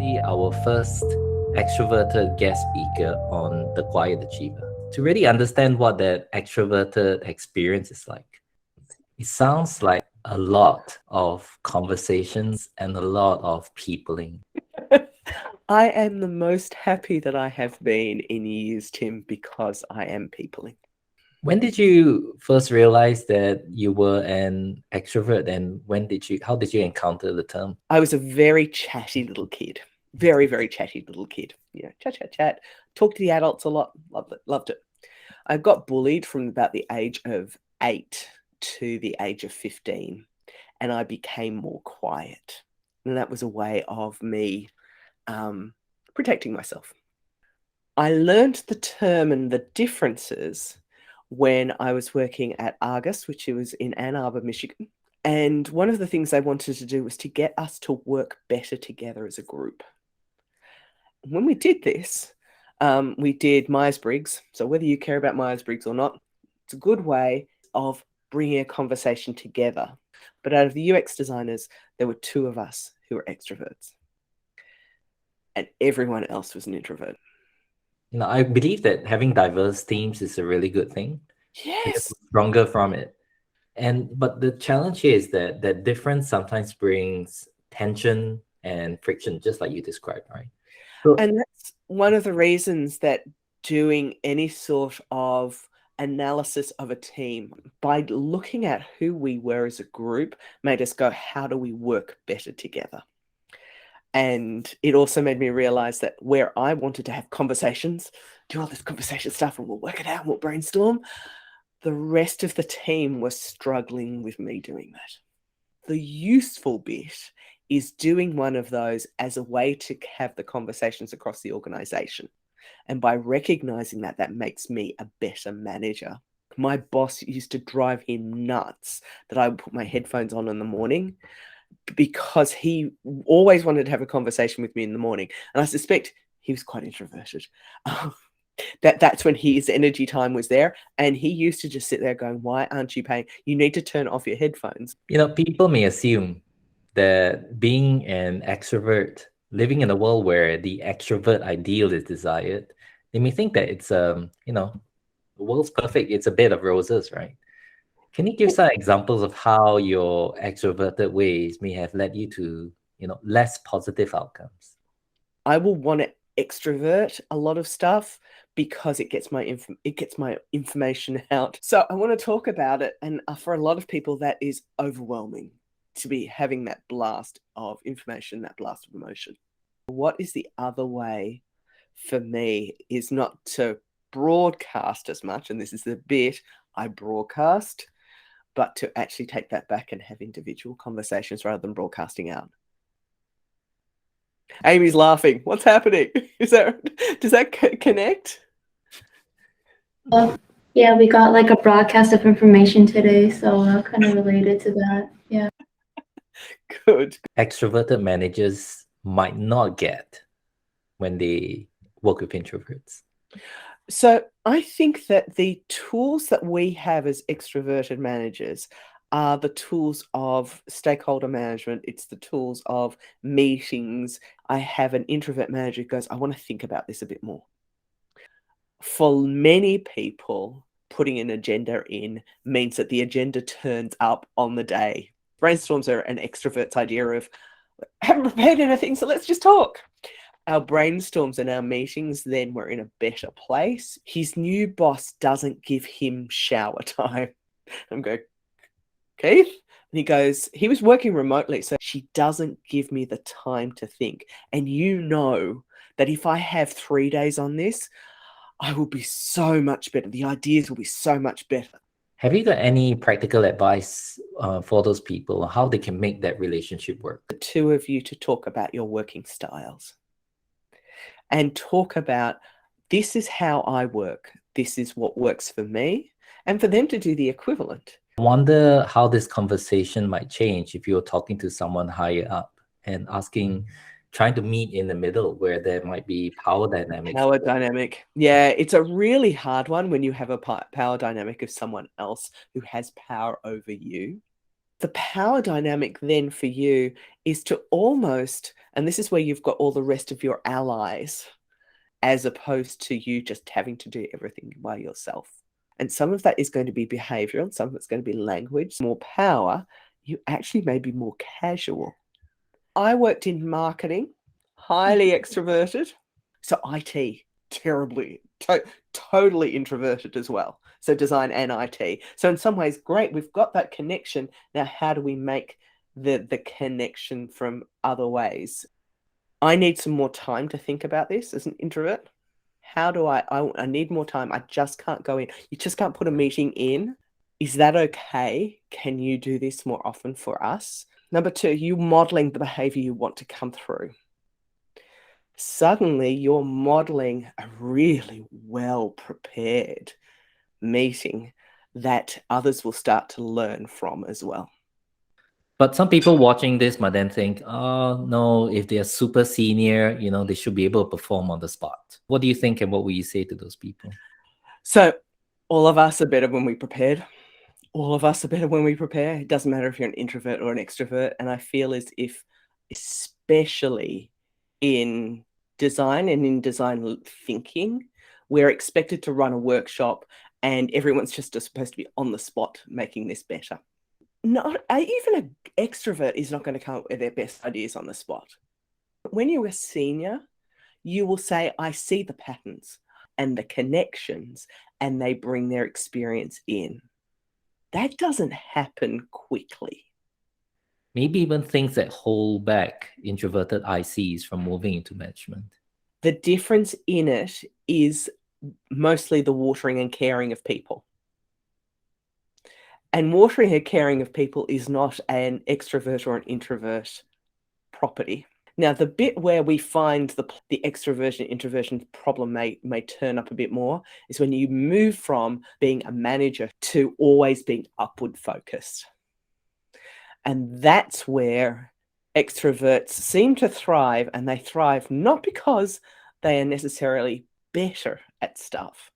actually our first extroverted guest speaker on The Quiet Achiever to really understand what that extroverted experience is like. It sounds like a lot of conversations and a lot of peopling. I am the most happy that I have been in years, Tim, because I am peopling. When did you first realize that you were an extrovert, and how did you encounter the term? I was a very chatty little kid, very, very chatty little kid. Chat, chat, chat. Talk to the adults a lot. Loved it, loved it. I got bullied from about the age of 8 to the age of 15, and I became more quiet. And that was a way of me protecting myself. I learned the term and the differences when I was working at Argus, which was in Ann Arbor, Michigan. And one of the things they wanted to do was to get us to work better together as a group. When we did this, we did Myers-Briggs. So whether you care about Myers-Briggs or not, it's a good way of bringing a conversation together. But out of the UX designers, there were 2 of us who were extroverts. And everyone else was an introvert. I believe that having diverse teams is a really good thing. Yes. We're stronger from it. But the challenge here is that difference sometimes brings tension and friction, just like you described, right? And that's one of the reasons that doing any sort of analysis of a team by looking at who we were as a group made us go, how do we work better together? And it also made me realize that where I wanted to have conversations, do all this conversation stuff, and we'll work it out and we'll brainstorm, the rest of the team was struggling with me doing that. The useful bit is doing one of those as a way to have the conversations across the organization. And by recognizing that, that makes me a better manager. My boss used to drive him nuts that I would put my headphones on in the morning, because he always wanted to have a conversation with me in the morning. And I suspect he was quite introverted. That's when his energy time was there. And he used to just sit there going, why aren't you paying? You need to turn off your headphones. People may assume that being an extrovert, living in a world where the extrovert ideal is desired, they may think that it's the world's perfect. It's a bed of roses, right? Can you give some examples of how your extroverted ways may have led you to, less positive outcomes? I will want to extrovert a lot of stuff because it gets my information out. So I want to talk about it. And for a lot of people, that is overwhelming to be having that blast of information, that blast of emotion. What is the other way for me is not to broadcast as much, and this is the bit I broadcast, but to actually take that back and have individual conversations rather than broadcasting out. Amy's laughing. What's happening? Does that connect? Yeah, we got like a broadcast of information today, so kind of related to that. Yeah. Good. Extroverted managers might not get when they work with introverts. So I think that the tools that we have as extroverted managers are the tools of stakeholder management. It's the tools of meetings. I have an introvert manager who goes, I want to think about this a bit more. For many people, putting an agenda in means that the agenda turns up on the day. Brainstorms are an extrovert's idea of, I haven't prepared anything, so let's just talk. Our brainstorms and our meetings then were in a better place. His new boss doesn't give him shower time. I'm going, Keith? And he goes, he was working remotely, so she doesn't give me the time to think. And you know that if I have 3 days on this, I will be so much better. The ideas will be so much better. Have you got any practical advice for those people, how they can make that relationship work? The 2 of you to talk about your working styles and talk about, this is how I work. This is what works for me, and for them to do the equivalent. I wonder how this conversation might change if you're talking to someone higher up and trying to meet in the middle where there might be power dynamics. Power dynamic. Yeah, it's a really hard one when you have a power dynamic of someone else who has power over you. The power dynamic then for you is to almost, and this is where you've got all the rest of your allies, as opposed to you just having to do everything by yourself. And some of that is going to be behavioral, and some of it's going to be language. More power, you actually may be more casual. I worked in marketing, highly extroverted. So IT, terribly, totally introverted as well. So design and IT. So in some ways, great, we've got that connection. Now, how do we make the connection from other ways? I need some more time to think about this as an introvert. How do I need more time. I just can't go in. You just can't put a meeting in. Is that okay? Can you do this more often for us? Number 2, you modeling the behavior you want to come through. Suddenly you're modeling a really well prepared meeting that others will start to learn from as well. But some people watching this might then think, oh, no, if they're super senior, they should be able to perform on the spot. What do you think and what will you say to those people? So all of us are better when we prepared. All of us are better when we prepare. It doesn't matter if you're an introvert or an extrovert. And I feel as if, especially in design and in design thinking, we're expected to run a workshop and everyone's just supposed to be on the spot making this better. Not even an extrovert is not going to come up with their best ideas on the spot. When you're a senior, you will say, I see the patterns and the connections, and they bring their experience in. That doesn't happen quickly. Maybe even things that hold back introverted ICs from moving into management. The difference in it is mostly the watering and caring of people. And watering and caring of people is not an extrovert or an introvert property. Now, the bit where we find the extroversion introversion problem may turn up a bit more is when you move from being a manager to always being upward focused. And that's where extroverts seem to thrive, and they thrive not because they are necessarily better at stuff,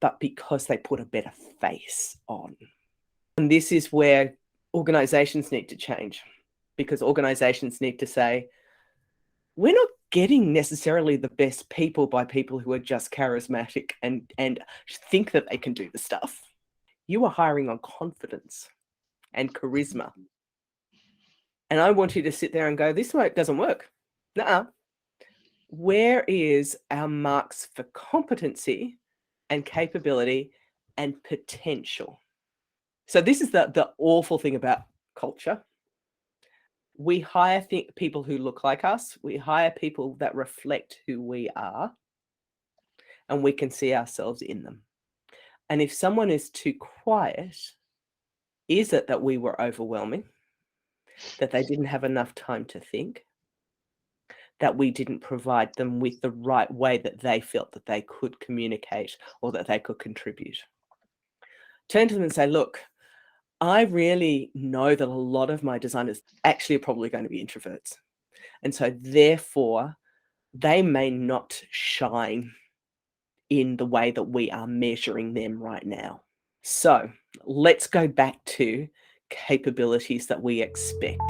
but because they put a better face on. And this is where organizations need to change, because organizations need to say, we're not getting necessarily the best people by people who are just charismatic and think that they can do the stuff. You are hiring on confidence and charisma. And I want you to sit there and go, this doesn't work. Nuh-uh. Where is our marks for competency and capability and potential? So this is the awful thing about culture. We hire people who look like us. We hire people that reflect who we are, and we can see ourselves in them. And if someone is too quiet, is it that we were overwhelming? That they didn't have enough time to think? That we didn't provide them with the right way that they felt that they could communicate or that they could contribute? Turn to them and say, look, I really know that a lot of my designers actually are probably going to be introverts. And so therefore, they may not shine in the way that we are measuring them right now. So let's go back to capabilities that we expect.